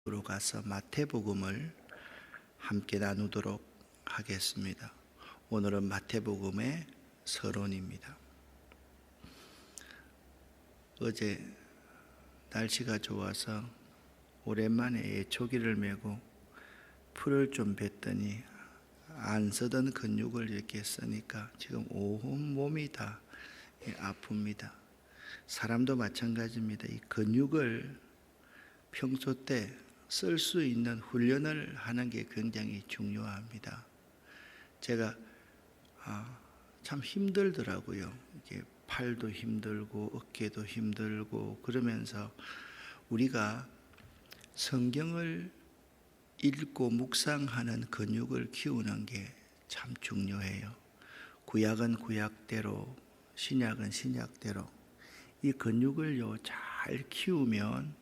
으로 가서 마태복음을 함께 나누도록 하겠습니다. 오늘은 마태복음의 서론입니다. 어제 날씨가 좋아서 오랜만에 예초기를 메고 풀을 좀 뱉더니 안 쓰던 근육을 이렇게 쓰니까 지금 온 몸이 다 아픕니다. 사람도 마찬가지입니다. 이 근육을 평소 때 쓸 수 있는 훈련을 하는 게 굉장히 중요합니다. 제가 참 힘들더라고요. 이게 팔도 힘들고 어깨도 힘들고 그러면서 우리가 성경을 읽고 묵상하는 근육을 키우는 게 참 중요해요. 구약은 구약대로, 신약은 신약대로 이 근육을요 잘 키우면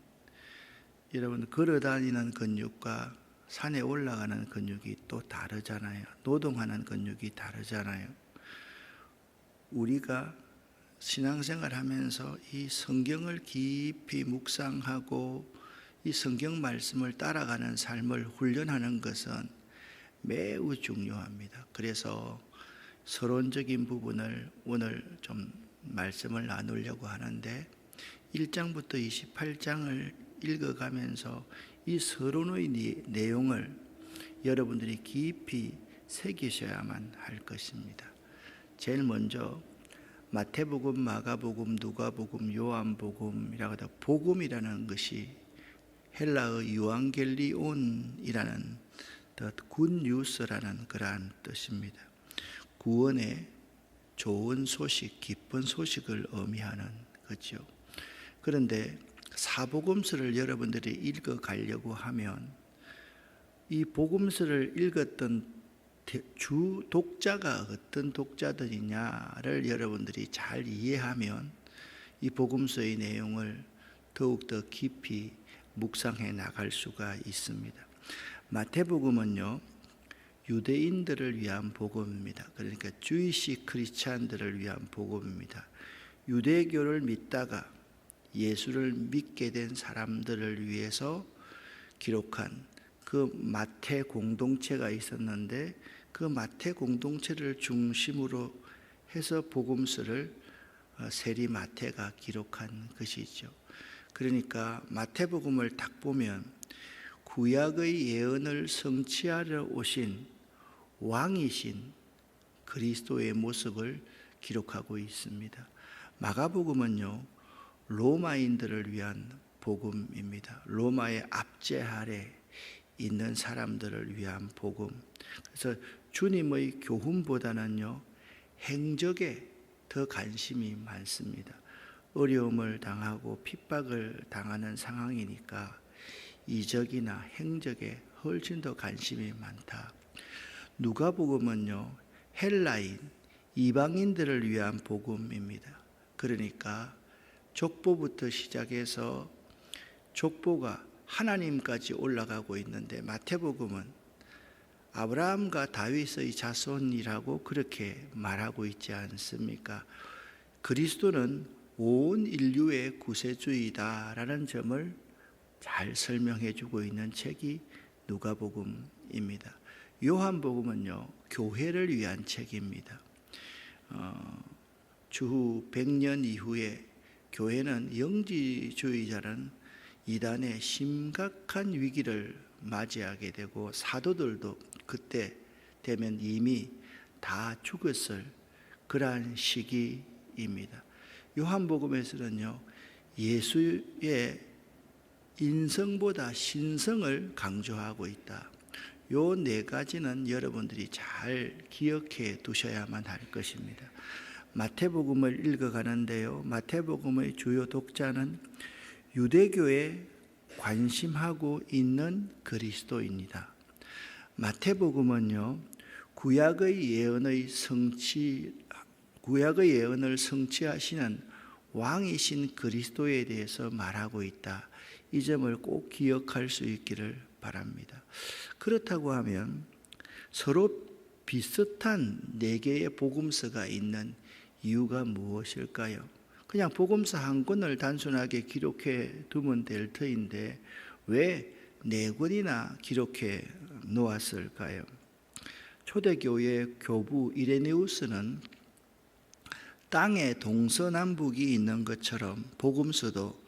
여러분 걸어다니는 근육과 산에 올라가는 근육이 또 다르잖아요. 노동하는 근육이 다르잖아요. 우리가 신앙생활 하면서 이 성경을 깊이 묵상하고 이 성경 말씀을 따라가는 삶을 훈련하는 것은 매우 중요합니다. 그래서 서론적인 부분을 오늘 좀 말씀을 나누려고 하는데 1장부터 28장을 읽어가면서 이 서론의 내용을 여러분들이 깊이 새기셔야만 할 것입니다. 제일 먼저 마태복음, 마가복음, 누가복음, 요한복음이라고 하다 복음이라는 것이 헬라어 유앙겔리온이라는 굿뉴스라는 그러한 뜻입니다. 구원의 좋은 소식, 기쁜 소식을 의미하는 거죠. 그런데 사복음서를 여러분들이 읽어가려고 하면 이 복음서를 읽었던 주 독자가 어떤 독자들이냐를 여러분들이 잘 이해하면 이 복음서의 내용을 더욱더 깊이 묵상해 나갈 수가 있습니다. 마태복음은요 유대인들을 위한 복음입니다. 그러니까 주이시 크리스찬들을 위한 복음입니다. 유대교를 믿다가 예수를 믿게 된 사람들을 위해서 기록한 그 마태 공동체가 있었는데 그 마태 공동체를 중심으로 해서 복음서를 세리 마태가 기록한 것이죠. 그러니까 마태복음을 딱 보면 구약의 예언을 성취하러 오신 왕이신 그리스도의 모습을 기록하고 있습니다. 마가복음은요 로마인들을 위한 복음입니다. 로마의 압제 아래 있는 사람들을 위한 복음. 그래서 주님의 교훈보다는요 행적에 더 관심이 많습니다. 어려움을 당하고 핍박을 당하는 상황이니까 이적이나 행적에 훨씬 더 관심이 많다. 누가복음은요 헬라인 이방인들을 위한 복음입니다. 그러니까 족보부터 시작해서 족보가 하나님까지 올라가고 있는데 마태복음은 아브라함과 다윗의 자손이라고 그렇게 말하고 있지 않습니까? 그리스도는 온 인류의 구세주이다라는 점을 잘 설명해 주고 있는 책이 누가복음입니다. 요한복음은요 교회를 위한 책입니다. 주후 100년 이후에 교회는 영지주의자는 이단의 심각한 위기를 맞이하게 되고 사도들도 그때 되면 이미 다 죽었을 그러한 시기입니다. 요한복음에서는요 예수의 인성보다 신성을 강조하고 있다. 요 네 가지는 여러분들이 잘 기억해 두셔야만 할 것입니다. 마태복음을 읽어가는데요 마태복음의 주요 독자는 유대교에 관심하고 있는 그리스도입니다. 마태복음은요 구약의 예언을 성취하시는 왕이신 그리스도에 대해서 말하고 있다. 이 점을 꼭 기억할 수 있기를 바랍니다. 그렇다고 하면 서로 비슷한 4개의 복음서가 있는 이유가 무엇일까요? 그냥 복음서 한 권을 단순하게 기록해 두면 될 터인데 왜 4권이나 기록해 놓았을까요? 초대교회 교부 이레네우스는 땅에 동서남북이 있는 것처럼 복음서도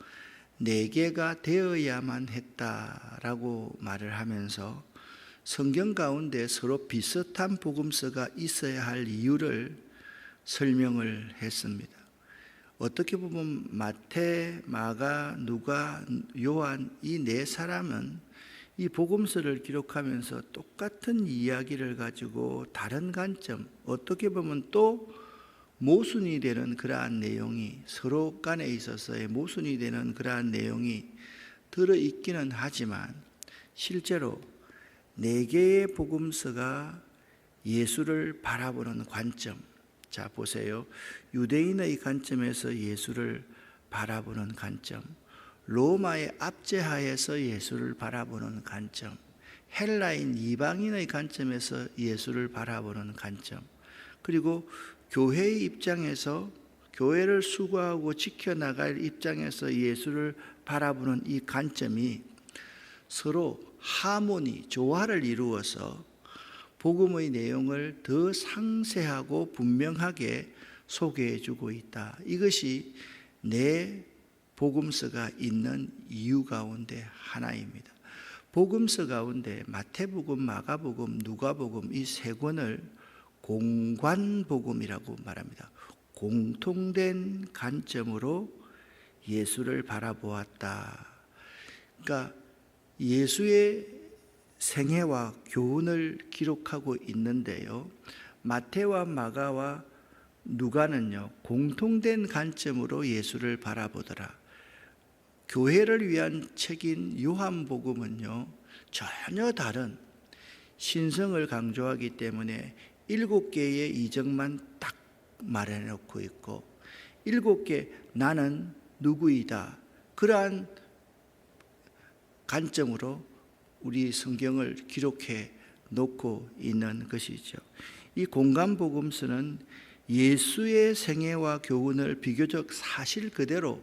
4개가 되어야만 했다라고 말을 하면서 성경 가운데 서로 비슷한 복음서가 있어야 할 이유를 설명을 했습니다. 어떻게 보면 마태, 마가, 누가, 요한 이 4사람은 이 복음서를 기록하면서 똑같은 이야기를 가지고 다른 관점, 어떻게 보면 또 모순이 되는 그러한 내용이, 서로 간에 있어서의 모순이 되는 그러한 내용이 들어있기는 하지만 실제로 4개의 복음서가 예수를 바라보는 관점, 자 보세요. 유대인의 관점에서 예수를 바라보는 관점, 로마의 압제하에서 예수를 바라보는 관점, 헬라인 이방인의 관점에서 예수를 바라보는 관점, 그리고 교회의 입장에서 교회를 수고하고 지켜나갈 입장에서 예수를 바라보는 이 관점이 서로 하모니, 조화를 이루어서 복음의 내용을 더 상세하고 분명하게 소개해주고 있다. 이것이 내 복음서가 있는 이유 가운데 하나입니다. 복음서 가운데 마태복음, 마가복음, 누가복음 이 3권을 공관복음이라고 말합니다. 공통된 관점으로 예수를 바라보았다. 그러니까 예수의 생애와 교훈을 기록하고 있는데요. 마태와 마가와 누가는요, 공통된 관점으로 예수를 바라보더라. 교회를 위한 책인 요한복음은요, 전혀 다른 신성을 강조하기 때문에 7개의 이적만 딱 말해놓고 있고 7개 나는 누구이다. 그러한 관점으로 우리 성경을 기록해 놓고 있는 것이죠. 이 공관복음서는 예수의 생애와 교훈을 비교적 사실 그대로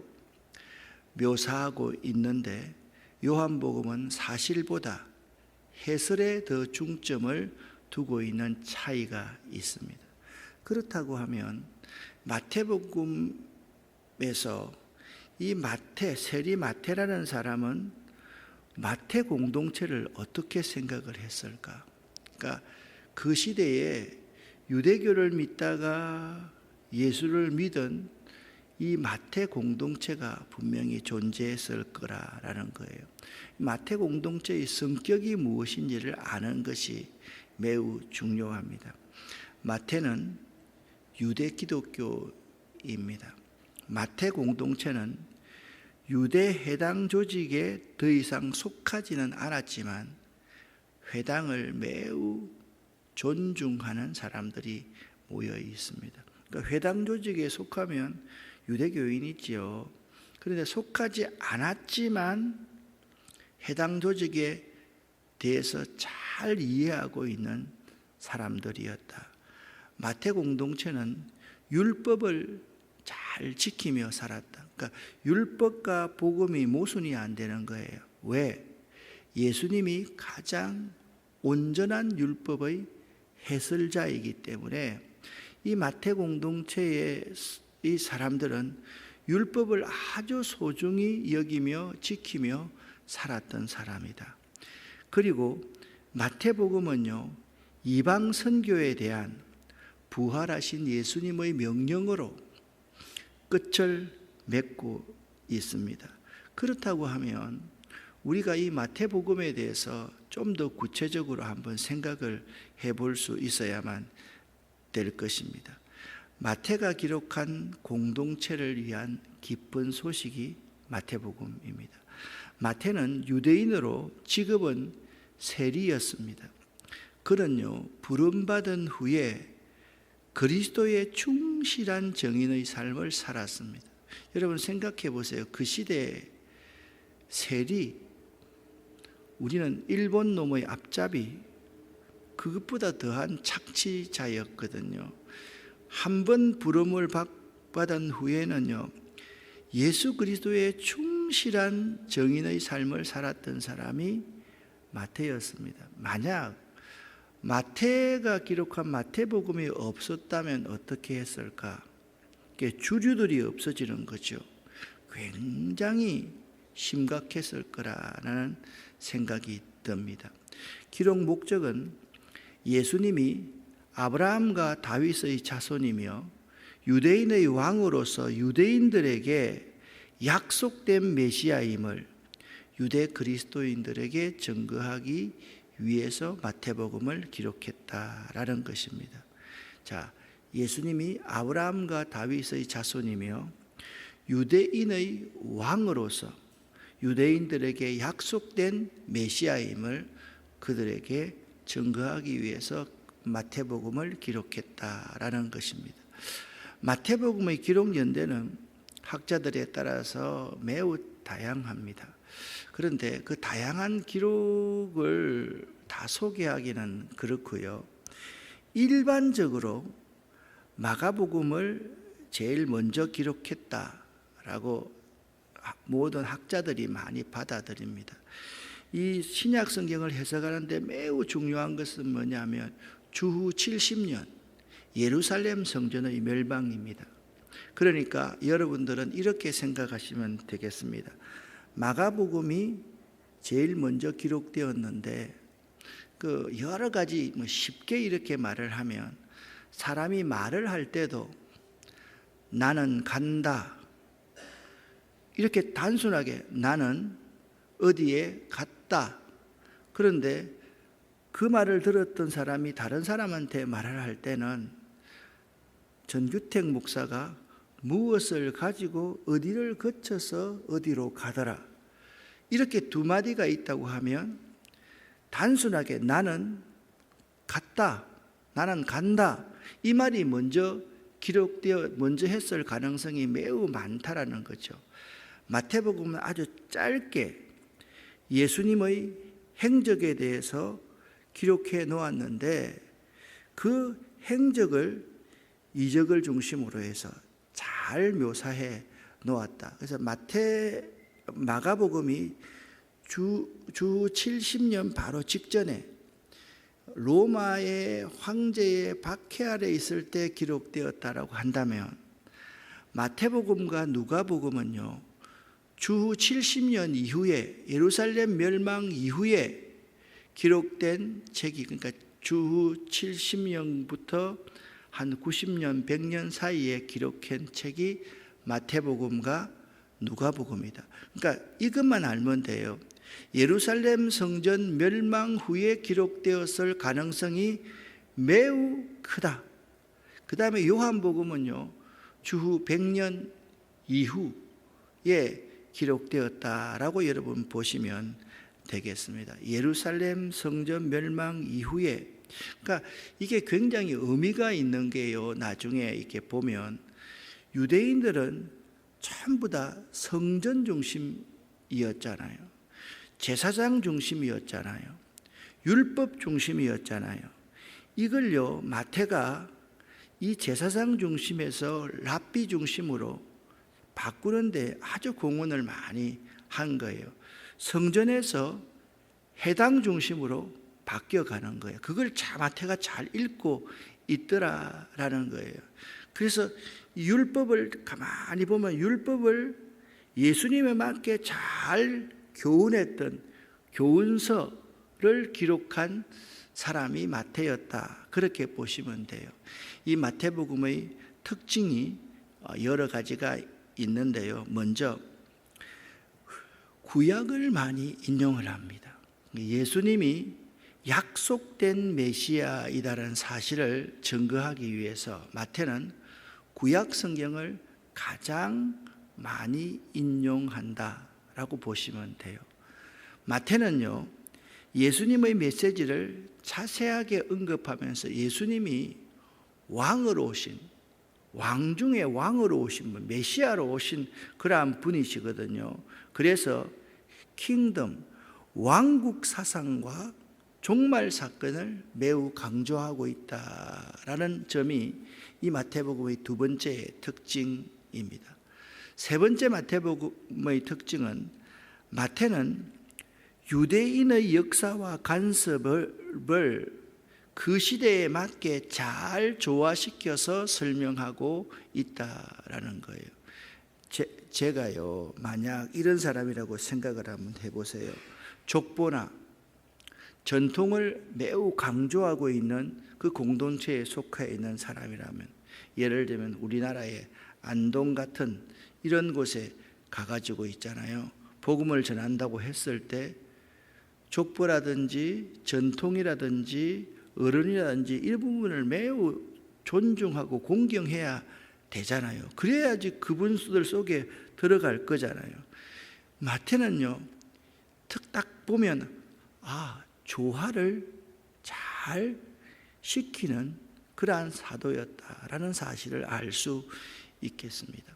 묘사하고 있는데 요한복음은 사실보다 해설에 더 중점을 두고 있는 차이가 있습니다. 그렇다고 하면 마태복음에서 이 마태, 세리 마태라는 사람은 마태 공동체를 어떻게 생각을 했을까? 그러니까 그 시대에 유대교를 믿다가 예수를 믿은 이 마태 공동체가 분명히 존재했을 거라는 거예요. 마태 공동체의 성격이 무엇인지를 아는 것이 매우 중요합니다. 마태는 유대 기독교입니다. 마태 공동체는 유대 회당 조직에 더 이상 속하지는 않았지만 회당을 매우 존중하는 사람들이 모여 있습니다. 그러니까 회당 조직에 속하면 유대교인이지요. 그런데 속하지 않았지만 해당 조직에 대해서 잘 이해하고 있는 사람들이었다. 마태 공동체는 율법을 잘 지키며 살았다. 그러니까 율법과 복음이 모순이 안 되는 거예요. 왜? 예수님이 가장 온전한 율법의 해설자이기 때문에 이 마태 공동체의 이 사람들은 율법을 아주 소중히 여기며 지키며 살았던 사람이다. 그리고 마태복음은요, 이방 선교에 대한 부활하신 예수님의 명령으로 끝을 맺고 있습니다. 그렇다고 하면 우리가 이 마태복음에 대해서 좀 더 구체적으로 한번 생각을 해볼 수 있어야만 될 것입니다. 마태가 기록한 공동체를 위한 기쁜 소식이 마태복음입니다. 마태는 유대인으로 직업은 세리였습니다. 그는요, 부름받은 후에 그리스도의 충실한 정인의 삶을 살았습니다. 여러분 생각해 보세요. 그 시대에 세리, 우리는 일본 놈의 앞잡이, 그것보다 더한 착취자였거든요. 한 번 부름을 받은 후에는요, 예수 그리스도의 충실한 정인의 삶을 살았던 사람이 마태였습니다. 만약 마태가 기록한 마태복음이 없었다면 어떻게 했을까? 주류들이 없어지는 거죠. 굉장히 심각했을 거라는 생각이 듭니다. 기록 목적은 예수님이 아브라함과 다윗의 자손이며 유대인의 왕으로서 유대인들에게 약속된 메시아임을 유대 그리스도인들에게 증거하기 위해서 마태복음을 기록했다라는 것입니다. 자, 예수님이 아브라함과 다윗의 자손이며 유대인의 왕으로서 유대인들에게 약속된 메시아임을 그들에게 증거하기 위해서 마태복음을 기록했다라는 것입니다. 마태복음의 기록 연대는 학자들에 따라서 매우 다양합니다. 그런데 그 다양한 기록을 다 소개하기는 그렇고요. 일반적으로 마가복음을 제일 먼저 기록했다라고 모든 학자들이 많이 받아들입니다. 이 신약 성경을 해석하는데 매우 중요한 것은 뭐냐면 주후 70년 예루살렘 성전의 멸망입니다. 그러니까 여러분들은 이렇게 생각하시면 되겠습니다. 마가복음이 제일 먼저 기록되었는데 그 여러 가지 쉽게 이렇게 말을 하면 사람이 말을 할 때도 나는 간다 이렇게 단순하게 나는 어디에 갔다. 그런데 그 말을 들었던 사람이 다른 사람한테 말을 할 때는 전규택 목사가 무엇을 가지고 어디를 거쳐서 어디로 가더라. 이렇게 두 마디가 있다고 하면 단순하게 나는 갔다, 나는 간다. 이 말이 먼저 기록되어 먼저 했을 가능성이 매우 많다라는 거죠. 마태복음은 아주 짧게 예수님의 행적에 대해서 기록해 놓았는데 그 행적을 이적을 중심으로 해서 잘 묘사해 놓았다. 그래서 마가복음이 주 70년 바로 직전에 로마의 황제의 박해 아래 있을 때 기록되었다라고 한다면 마태복음과 누가복음은요 주후 70년 이후에 예루살렘 멸망 이후에 기록된 책이 그러니까 주후 70년부터 한 90년, 100년 사이에 기록한 책이 마태복음과 누가복음이다. 그러니까 이것만 알면 돼요. 예루살렘 성전 멸망 후에 기록되었을 가능성이 매우 크다. 그 다음에 요한복음은요, 주후 100년 이후에 기록되었다라고 여러분 보시면 되겠습니다. 예루살렘 성전 멸망 이후에, 그러니까 이게 굉장히 의미가 있는 게요. 나중에 이렇게 보면 유대인들은 전부 다 성전 중심이었잖아요. 제사장 중심이었잖아요. 율법 중심이었잖아요. 이걸요 마태가 이 제사장 중심에서 랍비 중심으로 바꾸는데 아주 공헌을 많이 한 거예요. 성전에서 해당 중심으로 바뀌어가는 거예요. 그걸 마태가 잘 읽고 있더라라는 거예요. 그래서 율법을 가만히 보면 율법을 예수님에 맞게 잘 교훈했던 교훈서를 기록한 사람이 마태였다. 그렇게 보시면 돼요. 이 마태복음의 특징이 여러 가지가 있는데요. 먼저 구약을 많이 인용을 합니다. 예수님이 약속된 메시아이다라는 사실을 증거하기 위해서 마태는 구약 성경을 가장 많이 인용한다라고 보시면 돼요. 마태는요, 예수님의 메시지를 자세하게 언급하면서 예수님이 왕으로 오신, 왕 중에 왕으로 오신 분, 메시아로 오신 그러한 분이시거든요. 그래서 킹덤, 왕국 사상과 종말 사건을 매우 강조하고 있다라는 점이 이 마태복음의 두 번째 특징입니다. 세 번째 마태복음의 특징은 마태는 유대인의 역사와 간섭을 그 시대에 맞게 잘 조화시켜서 설명하고 있다라는 거예요. 제가요, 만약 이런 사람이라고 생각을 한번 해보세요. 족보나 전통을 매우 강조하고 있는 그 공동체에 속해 있는 사람이라면, 예를 들면 우리나라의 안동 같은 이런 곳에 가가지고 있잖아요. 복음을 전한다고 했을 때 족보라든지 전통이라든지 어른이라든지 일부분을 매우 존중하고 공경해야 되잖아요. 그래야지 그분들 속에 들어갈 거잖아요. 마태는요, 딱 보면 조화를 잘 시키는 그러한 사도였다라는 사실을 알 수 있겠습니다.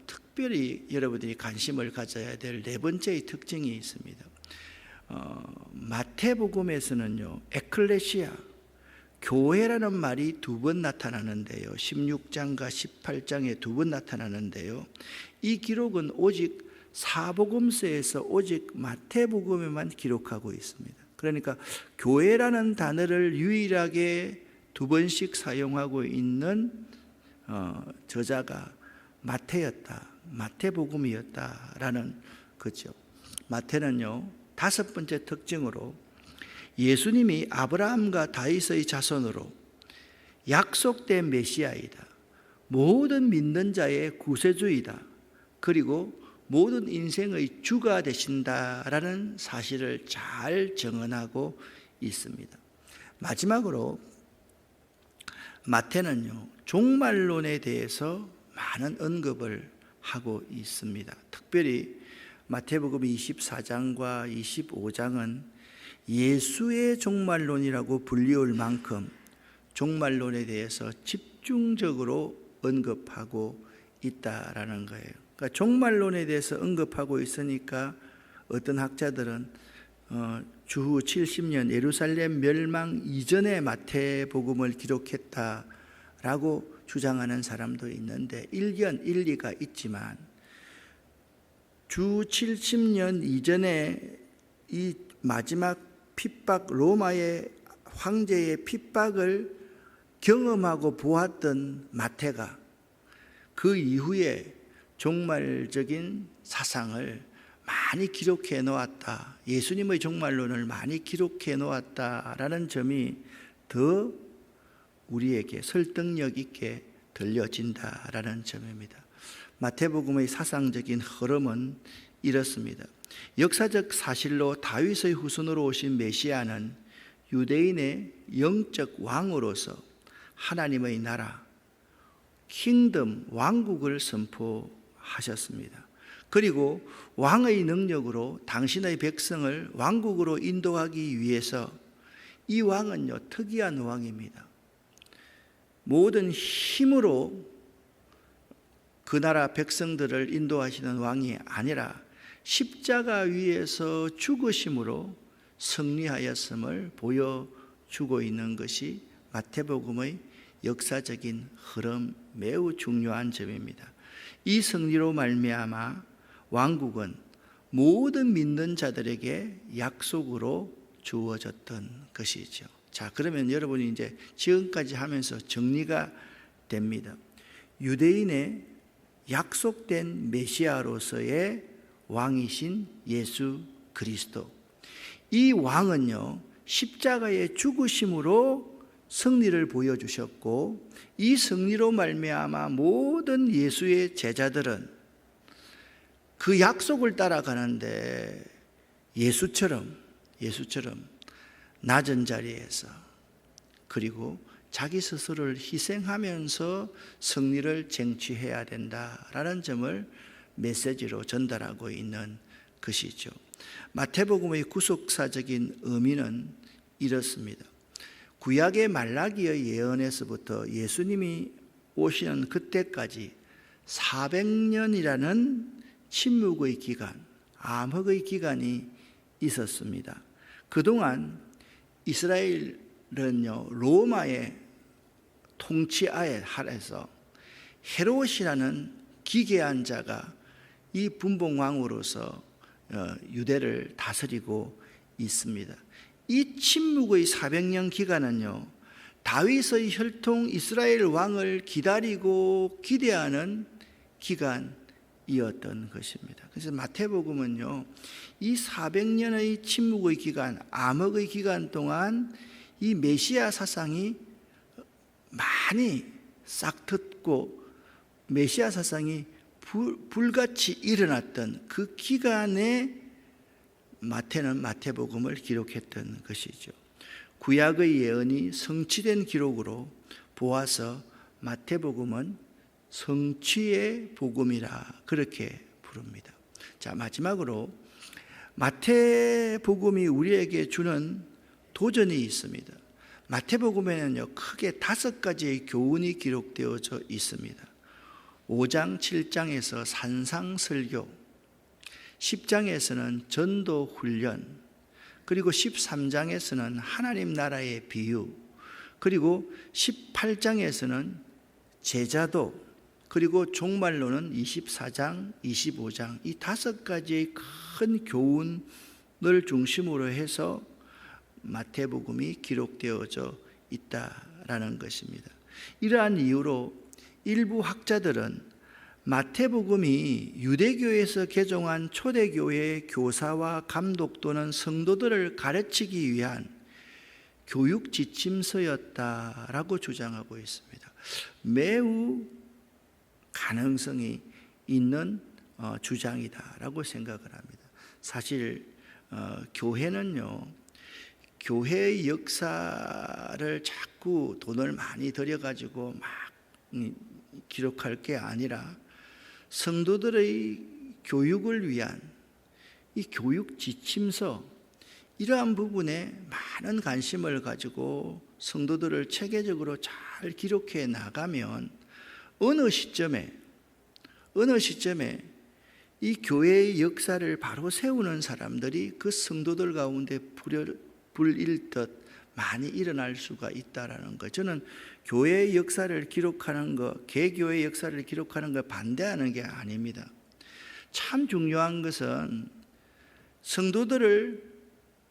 특별히 여러분들이 관심을 가져야 될 네 번째의 특징이 있습니다. 마태복음에서는요, 에클레시아, 교회라는 말이 두 번 나타나는데요, 16장과 18장에 두 번 나타나는데요, 이 기록은 오직 사복음서에서 오직 마태복음에만 기록하고 있습니다. 그러니까 교회라는 단어를 유일하게 두 번씩 사용하고 있는 저자가 마태였다, 마태복음이었다라는 거죠. 마태는요, 다섯 번째 특징으로 예수님이 아브라함과 다윗의 자손으로 약속된 메시아이다, 모든 믿는 자의 구세주이다, 그리고 모든 인생의 주가 되신다라는 사실을 잘 정언하고 있습니다. 마지막으로 마태는요, 종말론에 대해서 많은 언급을 하고 있습니다. 특별히 마태복음 24장과 25장은 예수의 종말론이라고 불리울 만큼 종말론에 대해서 집중적으로 언급하고 있다라는 거예요. 그러니까 종말론에 대해서 언급하고 있으니까 어떤 학자들은 주후 70년 예루살렘 멸망 이전에 마태복음을 기록했다라고 주장하는 사람도 있는데 일리가 있지만, 주 70년 이전에 이 마지막 핍박, 로마의 황제의 핍박을 경험하고 보았던 마태가 그 이후에 종말적인 사상을 많이 기록해 놓았다, 예수님의 종말론을 많이 기록해 놓았다라는 점이 더 우리에게 설득력 있게 들려진다라는 점입니다. 마태복음의 사상적인 흐름은 이렇습니다. 역사적 사실로 다윗의 후손으로 오신 메시아는 유대인의 영적 왕으로서 하나님의 나라, 킹덤, 왕국을 선포하셨습니다. 그리고 왕의 능력으로 당신의 백성을 왕국으로 인도하기 위해서 이 왕은요, 특이한 왕입니다. 모든 힘으로 그 나라 백성들을 인도하시는 왕이 아니라 십자가 위에서 죽으심으로 승리하였음을 보여주고 있는 것이 마태복음의 역사적인 흐름, 매우 중요한 점입니다. 이 승리로 말미암아 왕국은 모든 믿는 자들에게 약속으로 주어졌던 것이죠. 자, 그러면 여러분이 이제 지금까지 하면서 정리가 됩니다. 유대인의 약속된 메시아로서의 왕이신 예수 그리스도, 이 왕은요, 십자가의 죽으심으로 승리를 보여주셨고, 이 승리로 말미암아 모든 예수의 제자들은 그 약속을 따라가는데 예수처럼 낮은 자리에서, 그리고 자기 스스로를 희생하면서 승리를 쟁취해야 된다라는 점을 메시지로 전달하고 있는 것이죠. 마태복음의 구속사적인 의미는 이렇습니다. 구약의 말라기의 예언에서부터 예수님이 오시는 그때까지 400년이라는 침묵의 기간, 암흑의 기간이 있었습니다. 그동안 이스라엘은요, 로마의 통치 아래에서 헤롯이라는 기괴한 자가 이 분봉왕으로서 유대를 다스리고 있습니다. 이 침묵의 400년 기간은요, 다윗의 혈통 이스라엘 왕을 기다리고 기대하는 기간이었던 것입니다. 그래서 마태복음은요, 이 400년의 침묵의 기간, 암흑의 기간 동안 이 메시아 사상이 많이 싹텄고 메시아 사상이 불같이 일어났던 그 기간에 마태는 마태복음을 기록했던 것이죠. 구약의 예언이 성취된 기록으로 보아서 마태복음은 성취의 복음이라 그렇게 부릅니다. 자, 마지막으로 마태복음이 우리에게 주는 도전이 있습니다. 마태복음에는요, 크게 5가지의 교훈이 기록되어져 있습니다. 5장, 7장에서 산상설교, 10장에서는 전도훈련, 그리고 13장에서는 하나님 나라의 비유, 그리고 18장에서는 제자도, 그리고 종말로는 24장, 25장 이 5가지의 큰 교훈을 중심으로 해서 마태복음이 기록되어져 있다라는 것입니다. 이러한 이유로 일부 학자들은 마태복음이 유대교에서 개종한 초대교회의 교사와 감독 또는 성도들을 가르치기 위한 교육 지침서였다라고 주장하고 있습니다. 매우 가능성이 있는 주장이다라고 생각을 합니다. 사실 교회는요, 교회의 역사를 자꾸 돈을 많이 들여가지고 막 기록할 게 아니라 성도들의 교육을 위한 이 교육 지침서, 이러한 부분에 많은 관심을 가지고 성도들을 체계적으로 잘 기록해 나가면 어느 시점에 이 교회의 역사를 바로 세우는 사람들이 그 성도들 가운데 불일듯 많이 일어날 수가 있다라는 것. 저는 교회의 역사를 기록하는 것, 개교의 역사를 기록하는 것 반대하는 게 아닙니다. 참 중요한 것은 성도들을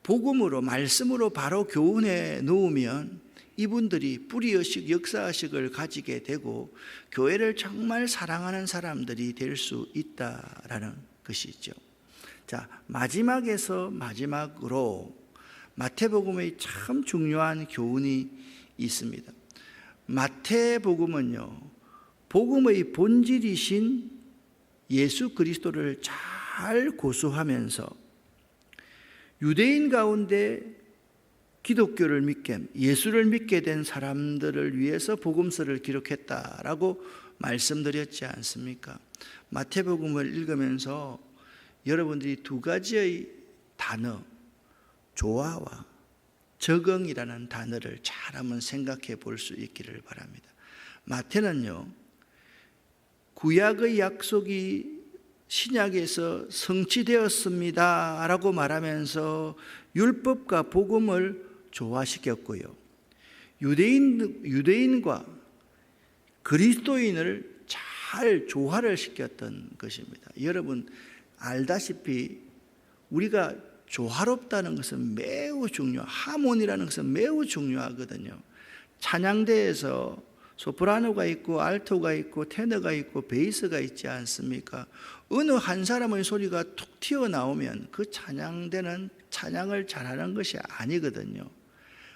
복음으로, 말씀으로 바로 교훈해 놓으면 이분들이 뿌리의식, 역사의식을 가지게 되고 교회를 정말 사랑하는 사람들이 될 수 있다라는 것이죠. 자, 마지막에서 마지막으로 마태복음의 참 중요한 교훈이 있습니다. 마태복음은요, 복음의 본질이신 예수 그리스도를 잘 고수하면서 유대인 가운데 기독교를 믿게, 예수를 믿게 된 사람들을 위해서 복음서를 기록했다라고 말씀드렸지 않습니까? 마태복음을 읽으면서 여러분들이 2가지의 단어, 조화와 적응이라는 단어를 잘 한번 생각해 볼 수 있기를 바랍니다. 마태는요, 구약의 약속이 신약에서 성취되었습니다 라고 말하면서 율법과 복음을 조화시켰고요, 유대인과 그리스도인을 잘 조화를 시켰던 것입니다. 여러분 알다시피 우리가 조화롭다는 것은 매우 하모니라는 것은 매우 중요하거든요. 찬양대에서 소프라노가 있고 알토가 있고 테너가 있고 베이스가 있지 않습니까? 어느 한 사람의 소리가 툭 튀어나오면 그 찬양대는 찬양을 잘하는 것이 아니거든요.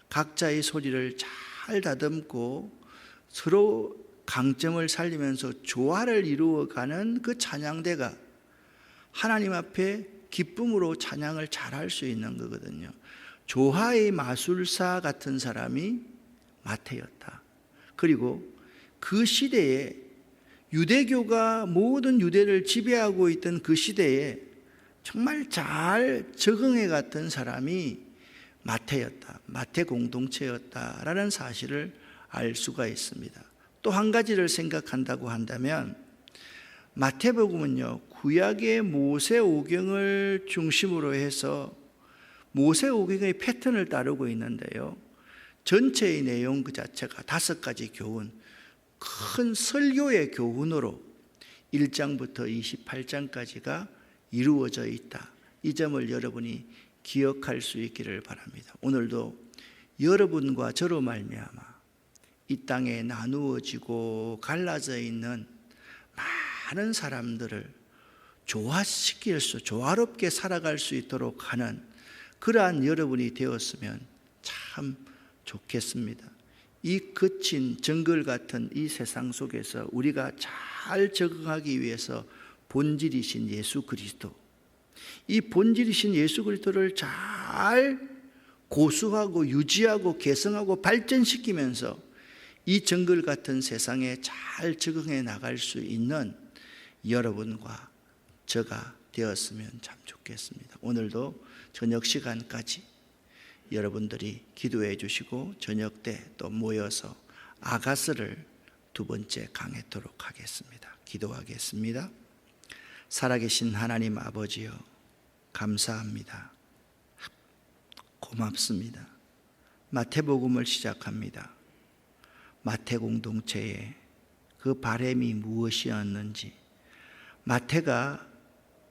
각자의 소리를 잘 다듬고 서로 강점을 살리면서 조화를 이루어가는 그 찬양대가 하나님 앞에 기쁨으로 찬양을 잘할 수 있는 거거든요. 조화의 마술사 같은 사람이 마태였다. 그리고 그 시대에 유대교가 모든 유대를 지배하고 있던 그 시대에 정말 잘 적응해 갔던 사람이 마태였다. 마태 공동체였다라는 사실을 알 수가 있습니다. 또 한 가지를 생각한다고 한다면 마태복음은요, 구약의 모세오경을 중심으로 해서 모세오경의 패턴을 따르고 있는데요, 전체의 내용 그 자체가 5가지 교훈, 큰 설교의 교훈으로 1장부터 28장까지가 이루어져 있다, 이 점을 여러분이 기억할 수 있기를 바랍니다. 오늘도 여러분과 저로 말미암아 이 땅에 나누어지고 갈라져 있는 많은 사람들을 조화시킬 수, 조화롭게 살아갈 수 있도록 하는 그러한 여러분이 되었으면 참 좋겠습니다. 이 거친 정글 같은 이 세상 속에서 우리가 잘 적응하기 위해서 본질이신 예수 그리스도, 이 본질이신 예수 그리스도를 잘 고수하고 유지하고 개성하고 발전시키면서 이 정글 같은 세상에 잘 적응해 나갈 수 있는 여러분과 저가 되었으면 참 좋겠습니다. 오늘도 저녁 시간까지 여러분들이 기도해 주시고 저녁 때 또 모여서 아가스를 두 번째 강해토록 하겠습니다. 기도하겠습니다. 살아계신 하나님 아버지여, 감사합니다. 고맙습니다. 마태복음을 시작합니다. 마태 공동체의 그 바람이 무엇이었는지, 마태가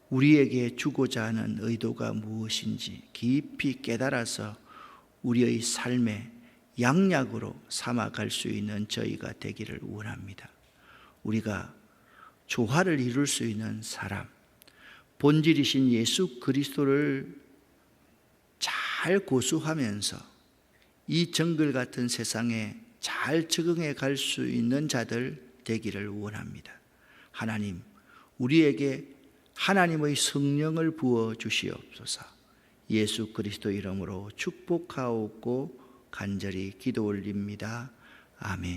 우리에게 주고자 하는 의도가 무엇인지 깊이 깨달아서 우리의 삶의 양약으로 삼아갈 수 있는 저희가 되기를 원합니다. 우리가 조화를 이룰 수 있는 사람, 본질이신 예수 그리스도를 잘 고수하면서 이 정글 같은 세상에 잘 적응해 갈 수 있는 자들 되기를 원합니다. 하나님, 우리에게 하나님의 성령을 부어 주시옵소서. 예수 그리스도 이름으로 축복하옵고 간절히 기도 올립니다. 아멘.